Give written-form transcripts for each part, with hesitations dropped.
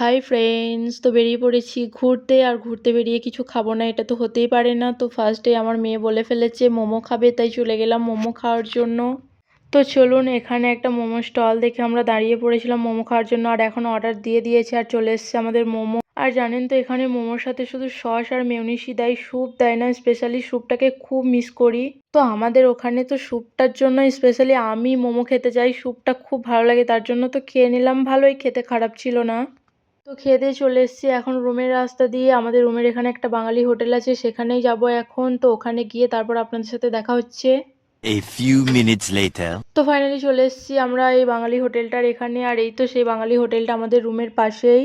Hi friends, তো বেরিয়ে পড়েছি ঘুরতে। আর ঘুরতে বেরিয়ে কিছু খাবো না এটা তো হতেই পারে না। তো ফার্স্টে আমার মেয়ে বলে ফেলেছে মোমো খাবে, তাই চলে গেলাম মোমো খাওয়ার জন্য। তো চলুন, এখানে একটা মোমো স্টল দেখে আমরা দাঁড়িয়ে পড়েছিলাম মোমো খাওয়ার জন্য। আর এখন অর্ডার দিয়ে দিয়েছে আর চলে এসছে আমাদের মোমো। আর জানেন তো এখানে মোমোর সাথে শুধু সস আর মেয়োনিজই দেয়, স্যুপ দেয় না। স্পেশালি স্যুপটাকে খুব মিস করি। তো আমাদের ওখানে তো স্যুপটার জন্য স্পেশালি আমি মোমো খেতে যাই, স্যুপটা খুব ভালো লাগে তার জন্য। তো খেয়ে নিলাম, ভালোই খেতে, খারাপ ছিল না। তো খেয়ে দিয়ে চলে এসেছি এখন রুমের রাস্তা দিয়ে। আমাদের রুমের এখানে একটা বাঙালি হোটেল আছে, সেখানেই যাব এখন। তো ওখানে গিয়ে তারপর আপনাদের সাথে দেখা হচ্ছে। A few minutes later. তো ফাইনালি চলে এসেছি আমরা এই বাঙালি হোটেলটার এখানে। আর এই তো সেই বাঙালি হোটেলটা আমাদের রুমের পাশেই।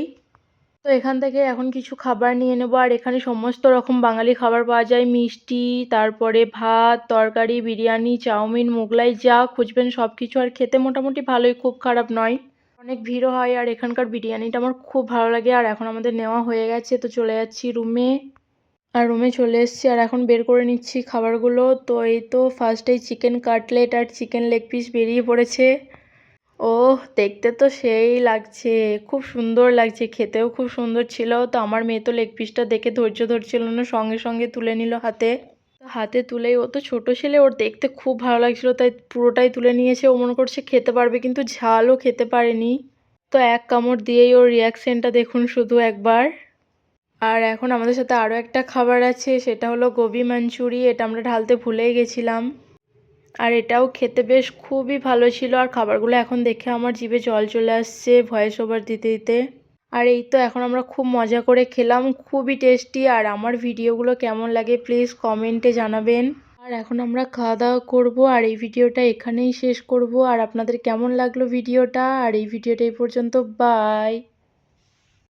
তো এখান থেকে এখন কিছু খাবার নিয়ে নেবো। আর এখানে সমস্ত রকম বাঙালি খাবার পাওয়া যায়, মিষ্টি, তারপরে ভাত, তরকারি, বিরিয়ানি, চাউমিন, মোগলাই, যা খুঁজবেন সব কিছু। আর খেতে মোটামুটি ভালোই, খুব খারাপ নয়। অনেক ভিড়ও হয়। আর এখানকার বিরিয়ানিটা আমার খুব ভালো লাগে। আর এখন আমাদের নেওয়া হয়ে গেছে, তো চলে যাচ্ছি রুমে। আর রুমে চলে এসেছি আর এখন বের করে নিচ্ছি খাবারগুলো। তো এই তো ফার্স্টেই চিকেন কাটলেট আর চিকেন লেগ পিস বেরিয়ে পড়েছে। ওহ, দেখতে তো সেই লাগছে, খুব সুন্দর লাগছে, খেতেও খুব সুন্দর ছিল। তো আমার মেয়ে তো লেগ পিসটা দেখে ধৈর্য ধরছিল না, সঙ্গে সঙ্গে তুলে নিল হাতে। তো হাতে তুলেই, ও তো ছোট ছেলে, ওর দেখতে খুব ভালো লাগছিল তাই পুরোটাই তুলে নিয়েছে। ও মনে করছে খেতে পারবে, কিন্তু ঝালও খেতে পারেনি। তো এক কামড় দিয়েই ওর রিয়াকশনটা দেখুন শুধু একবার। আর এখন আমাদের সাথে আরও একটা খাবার আছে, সেটা হলো গোবি মাঞ্চুরি। এটা আমরা ঢালতে ভুলেই গেছিলাম। আর এটাও খেতে বেশ খুবই ভালো ছিল। আর খাবারগুলো এখন দেখে আমার জিভে জল চলে আসছে ভয়েস ওভার দিতে দিতে। আর এই তো এখন আমরা খুব মজা করে খেলাম, খুবই টেস্টি। আর আমার ভিডিওগুলো কেমন লাগে প্লিজ কমেন্টে জানাবেন। আর এখন আমরা খাওয়া দাওয়া করবো। আর এই ভিডিওটা এখানেই শেষ করব। আর আপনাদের কেমন লাগলো ভিডিওটা? আর এই ভিডিওটা এই পর্যন্ত, বাই।